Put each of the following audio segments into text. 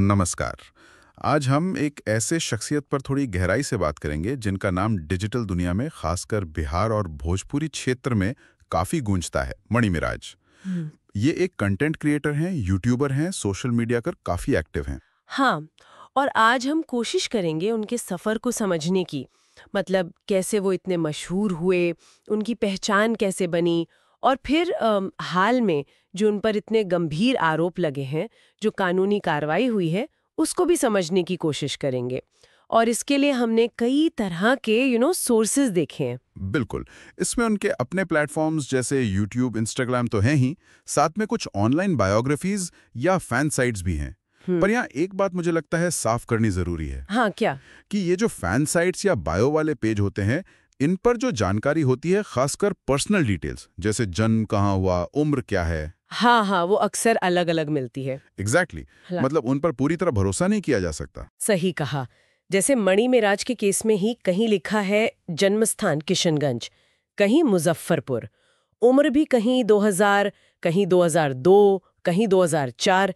नमस्कार। आज हम एक ऐसे शख्सियत पर थोड़ी गहराई से बात करेंगे जिनका नाम डिजिटल दुनिया में, खासकर बिहार और भोजपुरी क्षेत्र में काफ़ी गूंजता है। मणि मिराज। ये एक कंटेंट क्रिएटर हैं, यूट्यूबर हैं, सोशल मीडिया पर काफ़ी एक्टिव हैं। हाँ, और आज हम कोशिश करेंगे उनके सफ़र को समझने की। मतलब कैसे वो इतने मशहूर हुए, उनकी पहचान कैसे बनी, और फिर हाल में जो उन पर इतने गंभीर आरोप लगे हैं, जो कानूनी कार्रवाई हुई है, उसको भी समझने की कोशिश करेंगे। और इसके लिए हमने कई तरह के सोर्सेज देखे हैं। बिल्कुल। इसमें उनके अपने प्लेटफॉर्म्स जैसे यूट्यूब, इंस्टाग्राम तो हैं ही, साथ में कुछ ऑनलाइन बायोग्राफीज या फैन साइट्स भी हैं। पर यहाँ एक बात मुझे लगता है साफ करनी जरूरी है। हाँ, क्या? कि ये जो फैन साइट्स या बायो वाले पेज होते हैं, इन पर जो जानकारी होती है, खासकर पर्सनल डिटेल्स जैसे जन्म कहाँ हुआ, उम्र क्या है। हाँ, वो अक्सर अलग अलग मिलती है। एग्जैक्टली। मतलब उन पर पूरी तरह भरोसा नहीं किया जा सकता। सही कहा। जैसे मणि मिराज के केस में ही कहीं लिखा है जन्मस्थान किशनगंज, कहीं मुजफ्फरपुर, उम्र भी कहीं 2000, कहीं 2002, कहीं 2004।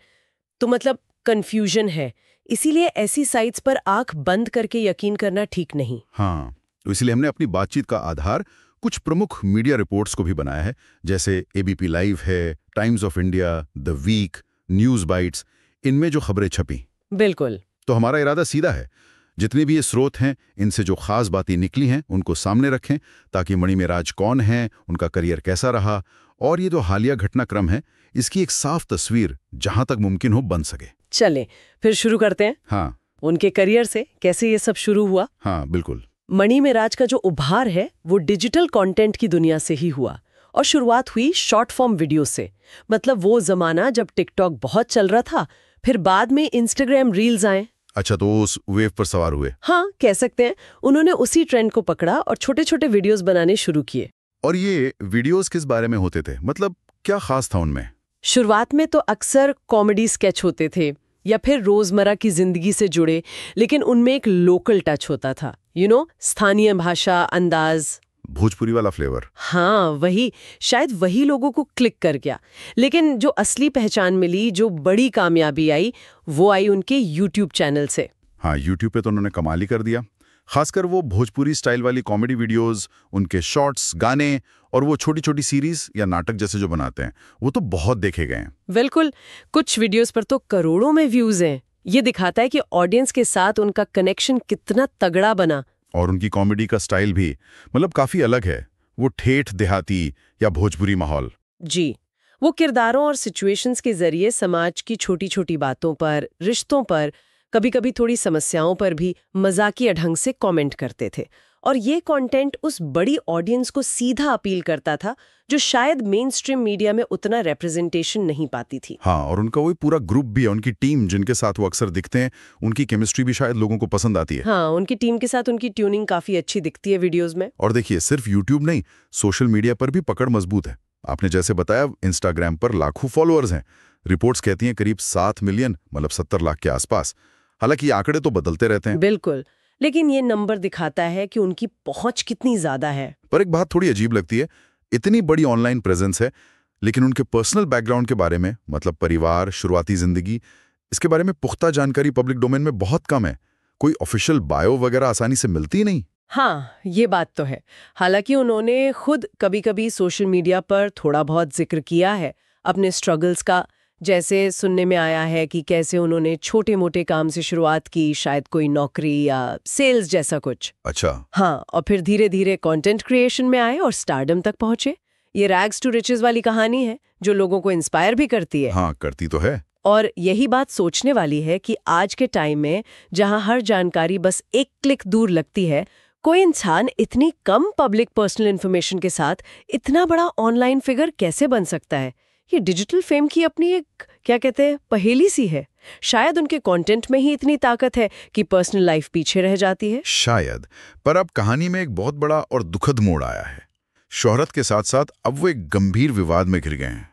तो मतलब कंफ्यूजन है। इसीलिए ऐसी साइट्स पर आंख बंद करके यकीन करना ठीक नहीं। हाँ, तो इसलिए हमने अपनी बातचीत का आधार कुछ प्रमुख मीडिया रिपोर्ट्स को भी बनाया है, जैसे एबीपी लाइव है, Times of India, the Week, News Bytes, इनमें जो खबरें छपी। बिल्कुल। तो हमारा इरादा सीधा है, जितने भी ये स्रोत हैं, इनसे जो खास बातें निकली हैं उनको सामने रखें, ताकि मणि मिराज कौन है, उनका करियर कैसा रहा, और ये जो हालिया घटनाक्रम है, इसकी एक साफ तस्वीर जहां तक मुमकिन हो बन सके। चलें, फिर शुरू करते हैं। हाँ, उनके करियर से कैसे ये सब शुरू हुआ। हाँ बिल्कुल। मणि मिराज का जो उभार है वो डिजिटल कंटेंट की दुनिया से ही हुआ, और शुरुआत हुई शॉर्ट फॉर्म वीडियो से। मतलब वो जमाना जब टिकटॉक बहुत चल रहा था, फिर बाद में इंस्टाग्राम रील्स आए। अच्छा, तो उस वेव पर सवार हुए। हाँ, कह सकते हैं। उन्होंने उसी ट्रेंड को पकड़ा और छोटे छोटे वीडियोस बनाने शुरू किए। और ये वीडियोस किस बारे में होते थे, मतलब क्या खास था उनमें? शुरुआत में तो अक्सर कॉमेडी स्केच होते थे या फिर रोजमर्रा की जिंदगी से जुड़े, लेकिन उनमें एक लोकल टच होता था। स्थानीय भाषा, अंदाज, भोजपुरी वाला फ्लेवर। हाँ वही। शायद वही लोगों को क्लिक कर गया। लेकिन जो असली पहचान मिली, जो बड़ी कामयाबी आई, वो आई उनके यूट्यूब चैनल से। हाँ, यूट्यूब पे तो उन्होंने कमाल ही कर दिया। खासकर वो भोजपुरी स्टाइल वाली कॉमेडी वीडियोस, उनके शॉर्ट्स, गाने, और वो छोटी छोटी सीरीज या नाटक जैसे जो बनाते हैं, वो तो बहुत देखे गए हैं। बिल्कुल। कुछ वीडियोस पर तो करोड़ों में व्यूज हैं। ये दिखाता है कि ऑडियंस के साथ उनका कनेक्शन कितना तगड़ा बना। और उनकी कॉमेडी का स्टाइल भी मतलब काफी अलग है। वो ठेठ देहाती या भोजपुरी माहौल। जी, वो किरदारों और सिचुएशंस के जरिए समाज की छोटी छोटी बातों पर, रिश्तों पर, कभी-कभी थोड़ी समस्याओं पर भी मजाकिया ढंग से कमेंट करते थे। और ये कंटेंट उस बड़ी ऑडियंस को सीधा अपील करता था, जो शायद मेन स्ट्रीम मीडिया में उतना रिप्रेजेंटेशन नहीं पाती थी। हाँ, और उनका वही पूरा ग्रुप भी है, उनकी टीम जिनके साथ वो अक्सर दिखते हैं, उनकी केमिस्ट्री भी शायद लोगों को पसंद आती है। हाँ, उनकी टीम के साथ उनकी ट्यूनिंग काफी अच्छी दिखती है वीडियोस में। और देखिए, सिर्फ यूट्यूब नहीं, सोशल मीडिया पर भी पकड़ मजबूत है। आपने जैसे बताया, इंस्टाग्राम पर लाखों फॉलोअर्स हैं। रिपोर्ट्स कहती हैं करीब 7 मिलियन, मतलब 70 लाख के आसपास। हालांकि ये आंकड़े तो बदलते रहते हैं। बिल्कुल, लेकिन ये नंबर दिखाता है कि उनकी पहुंच कितनी ज्यादा है। पर एक बात थोड़ी अजीब लगती है, इतनी बड़ी ऑनलाइन प्रेजेंस है, लेकिन उनके पर्सनल बैकग्राउंड के बारे में, मतलब परिवार, शुरुआती जिंदगी, इसके बारे में पुख्ता जानकारी पब्लिक डोमेन में बहुत कम है। कोई ऑफिशियल बायो वगैरह आसानी से मिलती ही नहीं। हाँ, ये बात तो है। हालांकि उन्होंने खुद कभी-कभी सोशल मीडिया पर थोड़ा बहुत जिक्र किया है अपने स्ट्रगल्स का। जैसे सुनने में आया है कि कैसे उन्होंने छोटे-मोटे काम से शुरुआत की, शायद कोई नौकरी या सेल्स जैसा कुछ। अच्छा। हाँ, और फिर धीरे-धीरे कंटेंट क्रिएशन में आए और स्टारडम तक पहुंचे। ये रैग्स टू रिचेस वाली कहानी है, जो लोगों को इंस्पायर भी करती है। हाँ, करती तो है। और यही बात सोचने वाली है कि आज के टाइम में, जहां हर जानकारी बस एक क्लिक दूर लगती है, कोई इंसान इतनी कम पब्लिक पर्सनल इन्फॉर्मेशन के साथ इतना बड़ा ऑनलाइन फिगर कैसे बन सकता है। ये डिजिटल फेम की अपनी एक, क्या कहते हैं, पहेली सी है। शायद उनके कंटेंट में ही इतनी ताकत है कि पर्सनल लाइफ पीछे रह जाती है। शायद। पर अब कहानी में एक बहुत बड़ा और दुखद मोड़ आया है। शोहरत के साथ साथ अब वो एक गंभीर विवाद में घिर गए हैं।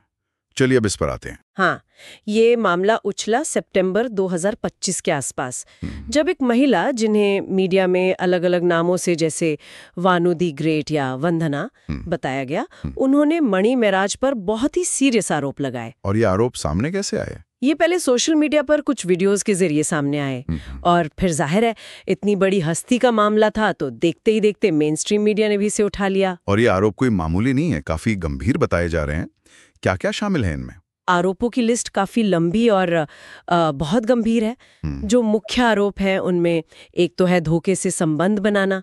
चलिए अब इस पर आते हैं। हाँ, ये मामला उछला सितंबर 2025 के आसपास, जब एक महिला, जिन्हें मीडिया में अलग अलग नामों से जैसे वानु दी ग्रेट या वंदना बताया गया, उन्होंने मणि मिराज पर बहुत ही सीरियस आरोप लगाए। और ये आरोप सामने कैसे आए? ये पहले सोशल मीडिया पर कुछ वीडियोस के जरिए सामने आए और फिर जाहिर है इतनी बड़ी हस्ती का मामला था तो देखते ही देखते मेन स्ट्रीम मीडिया ने भी इसे उठा लिया। और ये आरोप कोई मामूली नहीं है, काफी गंभीर बताए जा रहे हैं। क्या क्या शामिल है इनमें? आरोपों की लिस्ट काफी लंबी और बहुत गंभीर है। जो मुख्य आरोप है उनमें एक तो है धोखे से संबंध बनाना।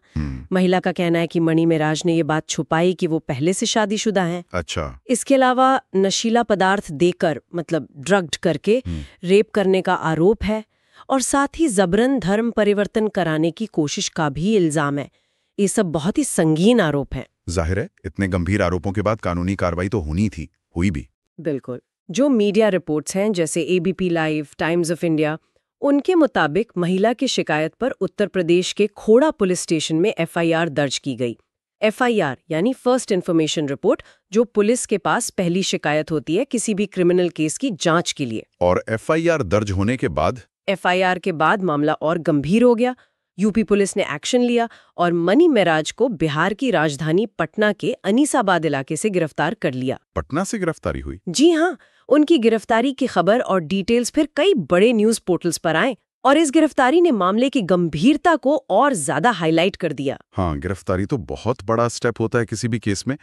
महिला का कहना है कि मणि मेराज ने ये बात छुपाई कि वो पहले से शादीशुदा हैं। अच्छा। इसके अलावा नशीला पदार्थ देकर मतलब ड्रग्ड करके रेप करने का आरोप है और साथ ही जबरन धर्म परिवर्तन कराने की कोशिश का भी इल्जाम है। ये सब बहुत ही संगीन आरोप हैं। जाहिर है इतने गंभीर आरोपों के बाद कानूनी कार्रवाई तो होनी थी, हुई भी। बिल्कुल। जो मीडिया रिपोर्ट्स हैं जैसे ABP live, times of India, उनके मुताबिक महिला की शिकायत पर उत्तर प्रदेश के खोड़ा पुलिस स्टेशन में एफआईआर दर्ज की गई। एफआईआर यानी फर्स्ट इन्फॉर्मेशन रिपोर्ट, जो पुलिस के पास पहली शिकायत होती है किसी भी क्रिमिनल केस की जांच के लिए। और एफआईआर दर्ज होने के बाद? एफआईआर के बाद मामला और गंभीर हो गया। यूपी पुलिस ने एक्शन लिया और मणि मेराज को बिहार की राजधानी पटना के अनीसाबाद इलाके से गिरफ्तार कर लिया। पटना से गिरफ्तारी हुई? जी हाँ। उनकी गिरफ्तारी की खबर और डिटेल्स फिर कई बड़े न्यूज पोर्टल्स पर आए और इस गिरफ्तारी ने मामले की गंभीरता को और ज्यादा हाईलाइट कर दिया। हाँ, गिरफ्तारी तो बहुत बड़ा स्टेप होता है किसी भी केस में।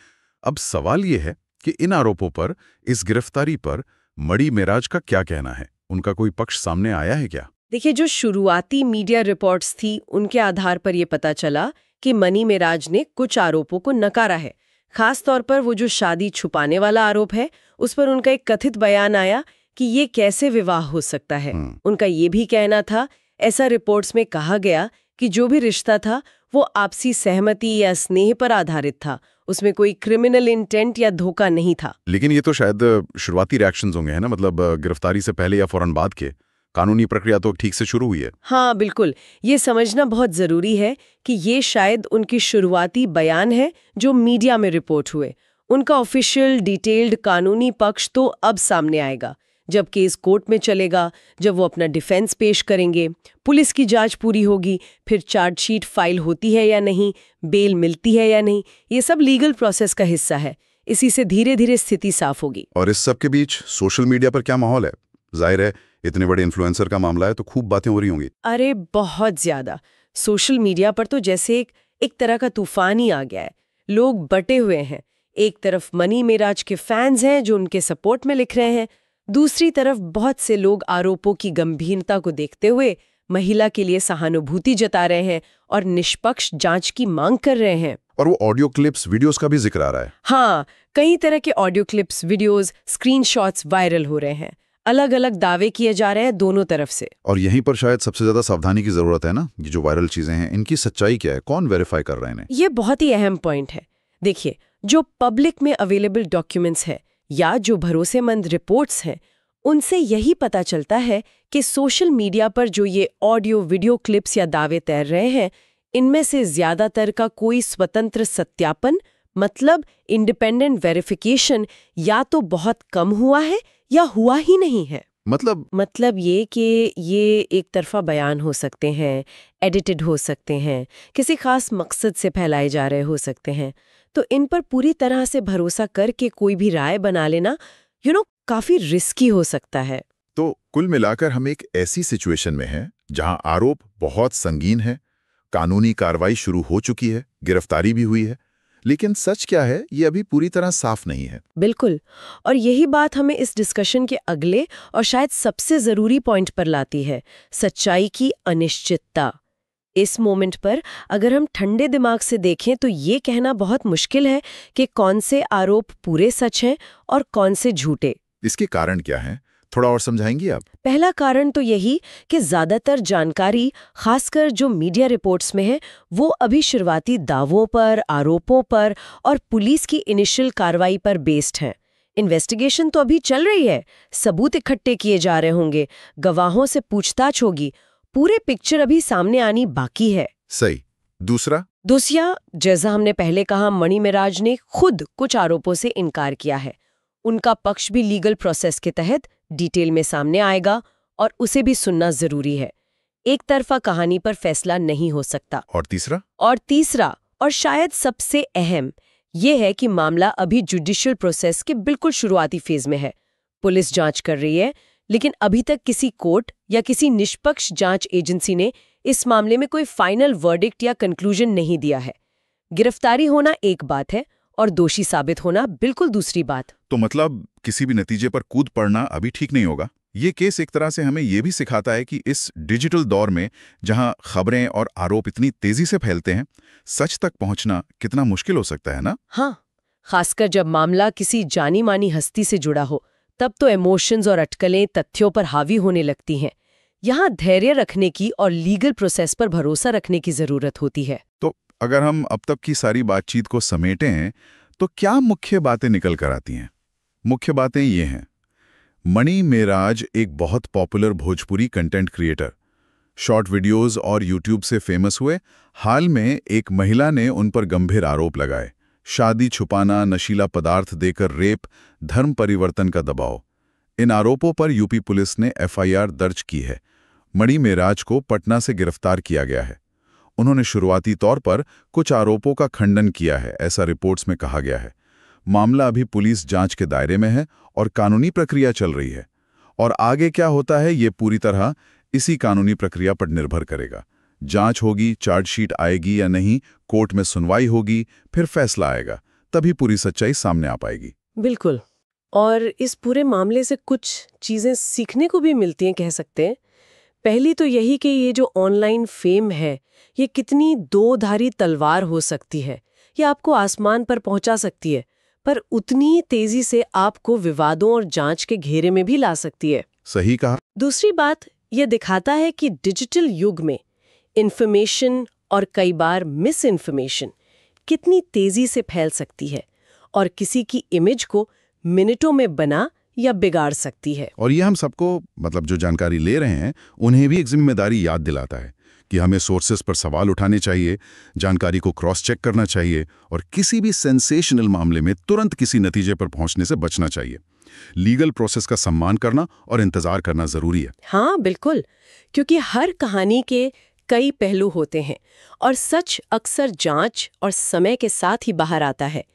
अब सवाल ये है कि इन आरोपों पर, इस गिरफ्तारी पर मणि मेराज का क्या कहना है? उनका कोई पक्ष सामने आया है क्या? देखिए, जो शुरुआती मीडिया रिपोर्ट्स थी उनके आधार पर यह पता चला कि मणि मेराज ने कुछ आरोपों को नकारा है। खास तौर पर वो जो शादी छुपाने वाला आरोप है उस पर उनका एक कथित बयान आया कि ये कैसे विवाह हो सकता है। उनका ये भी कहना था, ऐसा रिपोर्ट्स में कहा गया कि जो भी रिश्ता था वो आपसी सहमति या स्नेह पर आधारित था, उसमें कोई क्रिमिनल इंटेंट या धोखा नहीं था। लेकिन ये तो शायद शुरुआती रिएक्शंस होंगे, है ना? मतलब गिरफ्तारी से पहले या फौरन बाद के? कानूनी प्रक्रिया तो ठीक से शुरू हुई है। हाँ बिल्कुल, ये समझना बहुत जरूरी है कि ये शायद उनकी शुरुआती बयान है जो मीडिया में रिपोर्ट हुए। उनका ऑफिशियल डिटेल्ड कानूनी पक्ष तो अब सामने आएगा जब केस कोर्ट में चलेगा, जब वो अपना डिफेंस पेश करेंगे, पुलिस की जांच पूरी होगी, फिर चार्जशीट फाइल होती है या नहीं, बेल मिलती है या नहीं, ये सब लीगल प्रोसेस का हिस्सा है। इसी से धीरे धीरे स्थिति साफ होगी। और इस सब के बीच सोशल मीडिया पर क्या माहौल है? जाहिर है इतने बड़े इन्फ्लुएंसर का मामला है तो खूब बातें हो रही होंगी। अरे बहुत ज्यादा। सोशल मीडिया पर तो जैसे एक तरह का तूफान ही आ गया है। लोग बटे हुए हैं। एक तरफ मणि मेराज के फैंस हैं जो उनके सपोर्ट में लिख रहे हैं, दूसरी तरफ बहुत से लोग आरोपों की गंभीरता को देखते हुए महिला के लिए सहानुभूति जता रहे हैं और निष्पक्ष जांच की मांग कर रहे हैं। और वो ऑडियो क्लिप्स, वीडियोस का भी जिक्र आ रहा है। हाँ, कई तरह के audio clips, videos, screenshots viral हो रहे हैं। अलग अलग दावे किए जा रहे हैं दोनों तरफ से। और यहीं पर शायद सबसे ज्यादा सावधानी की जरूरत है ना। ये जो वायरल चीजें हैं, इनकी सच्चाई क्या है? कौन वेरीफाई कर रहे हैं? ये बहुत ही अहम पॉइंट है। देखिए, जो पब्लिक में अवेलेबल डॉक्यूमेंट्स है या जो भरोसेमंद रिपोर्ट्स हैं, उनसे यही पता चलता है कि सोशल मीडिया पर जो ये ऑडियो वीडियो क्लिप्स या दावे तैर रहे हैं, इनमें से ज्यादातर का कोई स्वतंत्र सत्यापन मतलब इंडिपेंडेंट वेरिफिकेशन या तो बहुत कम हुआ है या हुआ ही नहीं है। मतलब ये कि ये एक तरफा बयान हो सकते हैं, एडिटेड हो सकते हैं, किसी खास मकसद से फैलाए जा रहे हो सकते हैं। तो इन पर पूरी तरह से भरोसा करके कोई भी राय बना लेना काफी रिस्की हो सकता है। तो कुल मिलाकर हम एक ऐसी सिचुएशन में हैं जहां आरोप बहुत संगीन है, कानूनी कार्रवाई शुरू हो चुकी है, गिरफ्तारी भी हुई है, लेकिन सच क्या है ये अभी पूरी तरह साफ नहीं है। बिल्कुल, और यही बात हमें इस डिस्कशन के अगले और शायद सबसे जरूरी पॉइंट पर लाती है, सच्चाई की अनिश्चितता। इस मोमेंट पर अगर हम ठंडे दिमाग से देखें तो ये कहना बहुत मुश्किल है कि कौन से आरोप पूरे सच हैं और कौन से झूठे। इसके कारण क्या हैं? थोड़ा और समझाएंगी आप? पहला कारण तो यही कि ज्यादातर जानकारी, खासकर जो मीडिया रिपोर्ट्स में है, वो अभी शुरुआती दावों पर, आरोपों पर और पुलिस की इनिशियल कार्रवाई पर बेस्ड है। इन्वेस्टिगेशन तो अभी चल रही है, सबूत इकट्ठे किए जा रहे होंगे, गवाहों से पूछताछ होगी, पूरे पिक्चर अभी सामने आनी बाकी है। सही। दूसरा, जैसा हमने पहले कहा, मणि मेराज ने खुद कुछ आरोपों से इनकार किया है। उनका पक्ष भी लीगल प्रोसेस के तहत डिटेल में सामने आएगा और उसे भी सुनना जरूरी है। एक तरफा कहानी पर फैसला नहीं हो सकता। और तीसरा और शायद सबसे अहम ये है कि मामला अभी जुडिशियल प्रोसेस के बिल्कुल शुरुआती फेज में है। पुलिस जांच कर रही है, लेकिन अभी तक किसी कोर्ट या किसी निष्पक्ष जांच एजेंसी ने इस मामले में कोई फाइनल वर्डिक्ट या कंक्लूजन नहीं दिया है। गिरफ्तारी होना एक बात है और दोषी साबित होना बिल्कुल दूसरी बात। तो मतलब किसी भी नतीजे पर कूद पड़ना अभी ठीक नहीं होगा। ये केस एक तरह से हमें ये भी सिखाता है कि इस डिजिटल दौर में जहां खबरें और आरोप इतनी तेजी से फैलते हैं, सच तक पहुंचना कितना मुश्किल हो सकता है ना? हाँ, खासकर जब मामला किसी जानी मानी हस्ती से जुड़ा हो, तब तो इमोशंस और अटकलें तथ्यों पर हावी होने लगती हैं। यहाँ धैर्य रखने की और लीगल प्रोसेस पर भरोसा रखने की जरूरत होती है। तो अगर हम अब तक की सारी बातचीत को समेटें, तो क्या मुख्य बातें निकल कर आती हैं? मुख्य बातें ये हैं। मणि मेराज एक बहुत popular Bhojpuri content creator, short videos और यूट्यूब से फेमस हुए। हाल में एक महिला ने उन पर गंभीर आरोप लगाए। शादी छुपाना, नशीला पदार्थ देकर रेप, धर्म परिवर्तन का दबाव। इन आरोपों पर यूपी पुलिस ने एफआईआर दर्ज की है। मणि मेराज को पटना से गिरफ्तार किया गया है। उन्होंने शुरुआती तौर पर कुछ आरोपों का खंडन किया है, ऐसा रिपोर्ट्स में कहा गया है। मामला अभी पुलिस जांच के दायरे में है और कानूनी प्रक्रिया चल रही है। और आगे क्या होता है, ये पूरी तरह इसी कानूनी प्रक्रिया पर निर्भर करेगा। जांच होगी, चार्जशीट आएगी या नहीं, कोर्ट में सुनवाई होगी, फिर फैसला आएगा, तभी पूरी सच्चाई सामने आ पाएगी। बिल्कुल। और इस पूरे मामले से कुछ चीजें सीखने को भी मिलती हैं, कह सकते हैं। पहली तो यही कि ये जो ऑनलाइन फेम है, ये कितनी दो-धारी तलवार हो सकती है। ये आपको आसमान पर पहुंचा सकती है, पर उतनी तेजी से आपको विवादों और जांच के घेरे में भी ला सकती है। सही कहा। दूसरी बात, ये दिखाता है कि डिजिटल युग में इन्फॉर्मेशन और कई बार मिस इन्फॉर्मेशन कितनी तेजी से फैल सकती है और किसी की इमेज को मिनटों में बना या बिगाड़ सकती है। और ये हम सबको, मतलब जो जानकारी ले रहे हैं, उन्हें भी एक जिम्मेदारी याद दिलाता है कि हमें सोर्सेस पर सवाल उठाने चाहिए, जानकारी को क्रॉस चेक करना चाहिए और किसी भी सेंसेशनल मामले में तुरंत किसी नतीजे पर पहुंचने से बचना चाहिए। लीगल प्रोसेस का सम्मान करना और इंतजार करना जरूरी है। हाँ बिल्कुल, क्योंकि हर कहानी के कई पहलू होते हैं और सच अक्सर जांच और समय के साथ ही बाहर आता है।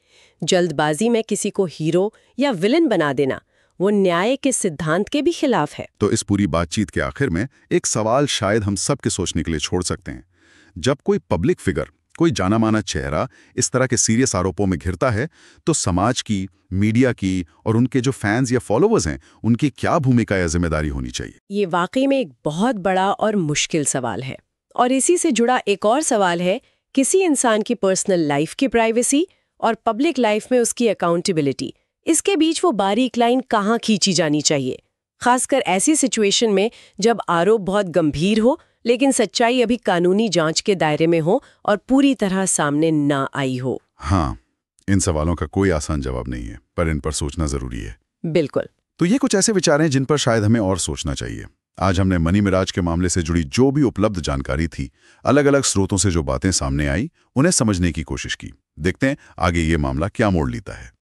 जल्दबाजी में किसी को हीरो या विलेन बना देना वो न्याय के सिद्धांत के भी खिलाफ है। तो इस पूरी बातचीत के आखिर में एक सवाल शायद हम सब के सोचने के लिए छोड़ सकते हैं। जब कोई पब्लिक फिगर, कोई जाना माना चेहरा इस तरह के सीरियस आरोपों में घिरता है, तो समाज की, मीडिया की और उनके जो फैंस या फॉलोवर्स हैं, उनकी क्या भूमिका या जिम्मेदारी होनी चाहिए? ये वाकई में एक बहुत बड़ा और मुश्किल सवाल है। और इसी से जुड़ा एक और सवाल है, किसी इंसान की पर्सनल लाइफ की प्राइवेसी और पब्लिक लाइफ में उसकी अकाउंटेबिलिटी, इसके बीच वो बारीक लाइन कहाँ खींची जानी चाहिए? खासकर ऐसी सिचुएशन में जब आरोप बहुत गंभीर हो लेकिन सच्चाई अभी कानूनी जांच के दायरे में हो और पूरी तरह सामने ना आई हो। हाँ, इन सवालों का कोई आसान जवाब नहीं है, पर इन पर सोचना जरूरी है। बिल्कुल। तो ये कुछ ऐसे विचार हैं जिन पर शायद हमें और सोचना चाहिए। आज हमने मणि मेराज के मामले से जुड़ी जो भी उपलब्ध जानकारी थी, अलग अलग स्रोतों से जो बातें सामने आई, उन्हें समझने की कोशिश की। देखते हैं आगे ये मामला क्या मोड़ लेता है।